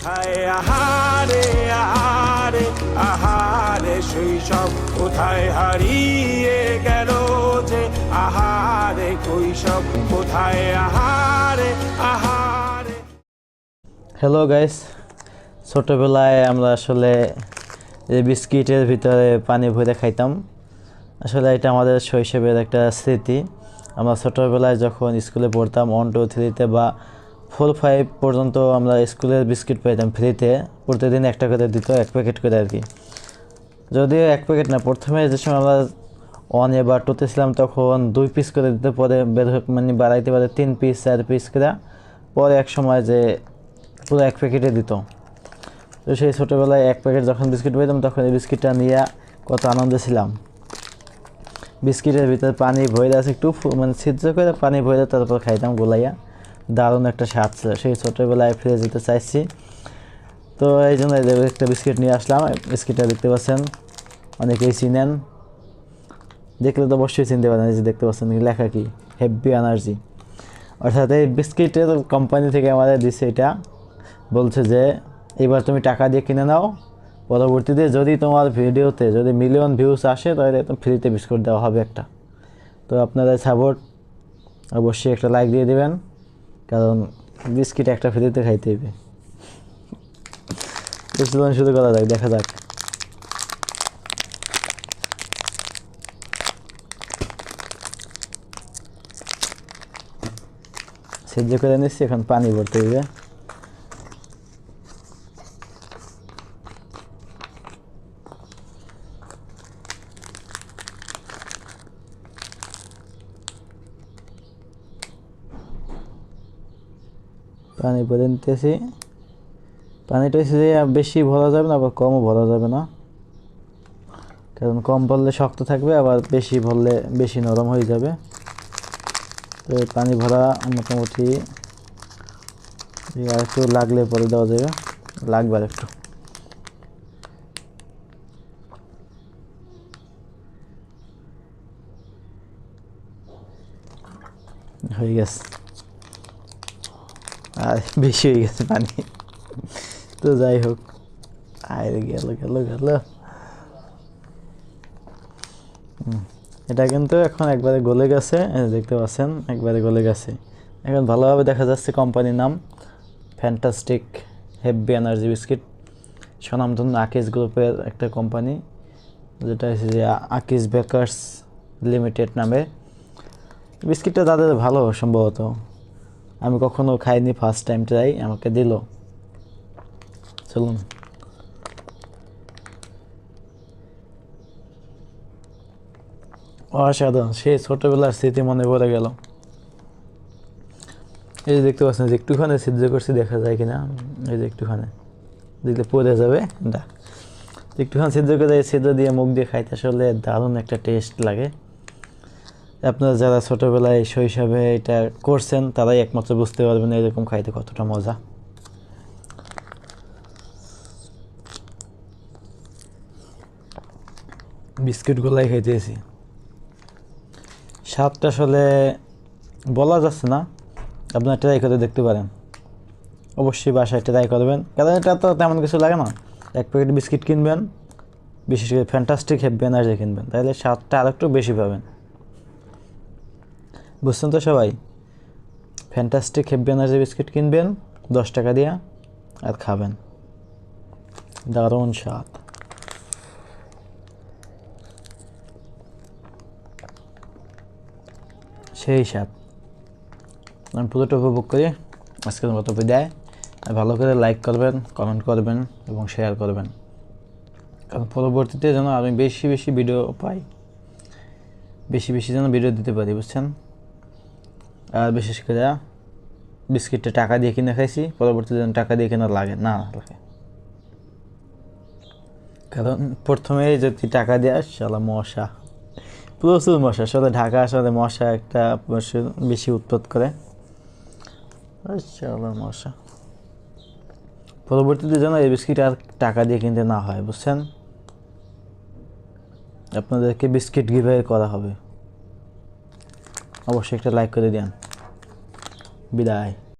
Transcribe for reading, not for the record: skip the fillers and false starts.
কোথায় আহারে আহারে আহারে শৈশব কোথায় হারিয়ে গেল যে আহারে কৈশব কোথায় আহারে আহারে। হ্যালো গাইস, ছোটোবেলায় আমরা আসলে এই বিস্কিটের ভিতরে পানি ভরে খাইতাম। আসলে এটা আমাদের শৈশবের একটা স্মৃতি। আমরা ছোটোবেলায় যখন স্কুলে পড়তাম 1, 2, 3-তে বা 4, 5 পর্যন্ত আমরা স্কুলের বিস্কিট পাইতাম ফ্রিতে। প্রতিদিন একটা করে দিত, 1 প্যাকেট করে আর কি। যদিও 1 প্যাকেট না, প্রথমে যে সময় আমরা 1 বা 2-তে ছিলাম তখন 2 পিস করে দিত, পরে মানে বাড়াইতে পারে 3 পিস 4 পিস করে, পরে এক সময় যে পুরো 1 প্যাকেটে দিত। তো সেই ছোটোবেলায় 1 প্যাকেট যখন বিস্কিট পাইতাম তখন এই বিস্কিটটা নিয়ে কত আনন্দে ছিলাম। বিস্কিটের ভিতরে পানি ভরে আছে, একটু মানে ছিদ্র করে পানি ভরে তারপর খাইতাম গোলাইয়া। দারুণ একটা স্বাদ ছিল, সেই ছোটোবেলায় ফিরে যেতে চাইছি। তো এই জন্য একটা বিস্কিট নিয়ে আসলাম। বিস্কিটটা দেখতে পাচ্ছেন, অনেকেই চিনেন, দেখলে তো অবশ্যই চিনতে পারেন। এই যে দেখতে পাচ্ছেন লেখা কি, হেভি এনার্জি। অর্থাৎ এই বিস্কিটের কোম্পানি থেকে আমাদের দিচ্ছে এটা, বলছে যে এবার তুমি টাকা দিয়ে কিনে নাও, পরবর্তীতে যদি তোমার ভিডিওতে যদি মিলিয়ন ভিউজ আসে তাহলে ফ্রিতে বিস্কুট দেওয়া হবে একটা। তো আপনারা সাপোর্ট অবশ্যই একটা লাইক দিয়ে দেবেন, কারণ বিস্কিট একটা ফ্রিতে খাইতে হবে। শুরু করা যাক, দেখা যাক। সেদ্ধ করে নিচ্ছি, এখন পানি ভরতে হবে। পানি ভরে নিতেছি। পানিটা হচ্ছে যে বেশি ভরা যাবে না, আবার কমও ভরা যাবে না, কারণ কম ভরলে শক্ত থাকবে, আবার বেশি ভরলে বেশি নরম হয়ে যাবে। তো পানি ভরা মোটামুটি আর একটু লাগলে পরে দেওয়া যাবে, লাগবে আর একটু। হয়ে গেছে, আর বেশি হয়ে গেছে পানি। তো যাই হোক, আরে গেল গেল গেল। এটা কিন্তু এখন একবারে গলে গেছে, দেখতে পাচ্ছেন একবারে গলে গেছে। এখন ভালোভাবে দেখা যাচ্ছে কোম্পানির নাম ফ্যান্টাস্টিক হেভি এনার্জি বিস্কিট। স্বনামধন্য আকিজ গ্রুপের একটা কোম্পানি, যেটা হচ্ছে যে আকিজ বেকার্স লিমিটেড নামে। বিস্কিটটা তাদের ভালো সম্ভবত, আমি কখনো খাইনি, ফার্স্ট টাইম ট্রাই, আমাকে দিল। চলুন, অসাধারণ, সেই ছোটোবেলার স্মৃতি মনে পড়ে গেল। এই যে দেখতে পাচ্ছেন যে একটুখানি ছিদ্র করছি, দেখা যায় কিনা, এই যে একটুখানি দেখলে পড়ে যাবে এটা। একটুখানি ছিদ্র করে ছিদ্র দিয়ে মুখ দিয়ে খাইতে আসলে দারুণ একটা টেস্ট লাগে। আপনারা যারা ছোটোবেলায় শৈশবে এটা করছেন তারাই একমাত্র বুঝতে পারবেন এরকম খাইতে কতটা মজা। বিস্কিটগুলাই খাইতেছি, স্বাদটা আসলে বলা যাচ্ছে না, আপনারা ট্রাই করে দেখতে পারেন। অবশ্যই বাসায় ট্রাই করবেন, কারণ এটা তো তেমন কিছু লাগে না। 1 প্যাকেট বিস্কিট কিনবেন, বিশেষ করে ফ্যান্টাস্টিক হেভি এনার্জি কিনবেন, তাহলে স্বাদটা আর একটু বেশি পাবেন। বুঝছেন তো সবাই? ফ্যান্টাস্টিক হেভি এনার্জি বিস্কিট কিনবেন 10 টাকা দিয়ে, আর খাবেন, দারুণ স্বাদ। সেই স্বাদ আমি পুরোটা উপভোগ করি। আজকের মতো বিদায়। আর ভালো করে লাইক করবেন, কমেন্ট করবেন এবং শেয়ার করবেন, কারণ পরবর্তীতে যেন আমি বেশি বেশি ভিডিও পাই, বেশি বেশি যেন ভিডিও দিতে পারি, বুঝছেন? আর বিশেষ করে বিস্কিটটা টাকা দিয়ে কিনে খাইছি, পরবর্তীতে যেন টাকা দিয়ে কেনা লাগে না লাগে, কারণ প্রথমে যদি টাকা দিয়ে শালা মশা, প্রচুর মশা। আসলে ঢাকা আসলে মশা একটা বেশি উৎপাত করে, শালা মশা। পরবর্তীতে যেন এই বিস্কিট আর টাকা দিয়ে কিনতে না হয়, বুঝছেন? আপনাদেরকে বিস্কিট গিভঅ্যাওয়ে করা হবে, অবশ্যই একটা লাইক করে দেন। বিদায়।